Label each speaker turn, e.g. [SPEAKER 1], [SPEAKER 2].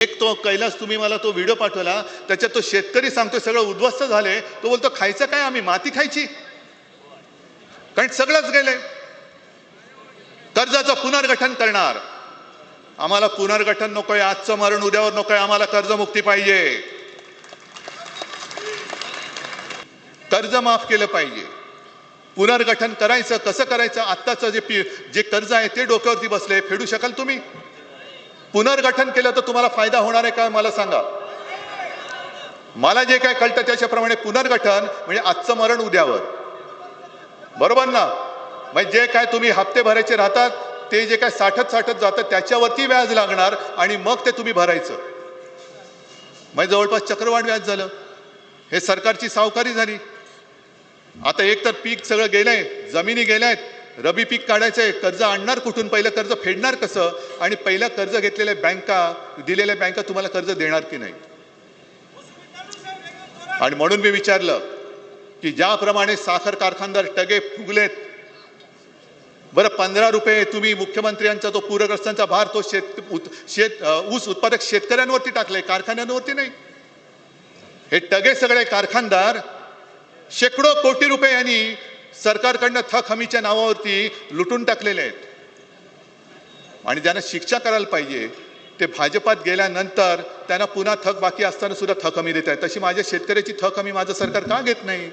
[SPEAKER 1] एक तो कैलास तुम्ही मला तो व्हिडिओ पाठवला, त्याच्यात तो शेतकरी सांगतोय सगळं उद्ध्वस्त झाले, तो बोलतो खायचं काय, आम्ही माती खायची, कारण सगळंच गेले. कर्जाचं पुनर्गठन करणार, आम्हाला पुनर्गठन नकोय, आजचं मरण उद्यावर नकोय, आम्हाला कर्जमुक्ती पाहिजे, कर्ज माफ केलं पाहिजे. पुनर्गठन करायचं कसं करायचं, आत्ताचं जे कर्ज आहे ते डोक्यावरती बसले, फेडू शकाल तुम्ही? पुनर्गठन केलं तर तुम्हाला फायदा होणार आहे का मला सांगा. मला जे काय कळतं त्याच्याप्रमाणे पुनर्गठन म्हणजे आजचं मरण उद्यावर, बरोबर ना? म्हणजे जे काय तुम्ही हप्ते भरायचे राहतात ते जे काय साठत जातं त्याच्यावरती व्याज लागणार आणि मग ते तुम्ही भरायचं. म्हणजे जवळपास चक्रवाढ व्याज झालं. हे सरकारची सावकारी झाली. आता एक तर पीक सगळं गेलंय, जमिनी गेल्यात, रबी पीक काढायचंय, कर्ज आणणार कुठून, पहिलं कर्ज फेडणार कसं, आणि पहिलं कर्ज घेतलेल्या बँका, दिलेल्या बँका तुम्हाला कर्ज देणार की नाही. आणि म्हणून मी विचारलं की ज्याप्रमाणे साखर कारखानदार टगे फुगलेत, बरं 15 रुपये तुम्ही मुख्यमंत्र्यांचा तो पूरग्रस्तांचा भार तो ऊस उत्पादक शेतकऱ्यांवरती टाकले, कारखान्यांवरती नाही. हे टगे सगळे कारखानदार शेकडो कोटी रुपये यांनी सरकारकडनं थक हमीच्या नावावरती लुटून टाकलेले आहेत. आणि ज्यांना शिक्षा करायला पाहिजे ते भाजपात गेल्यानंतर त्यांना पुन्हा थक बाकी असताना सुद्धा थक हमी देत आहेत. तशी माझ्या शेतकऱ्याची थक हमी माझं सरकार का घेत नाही?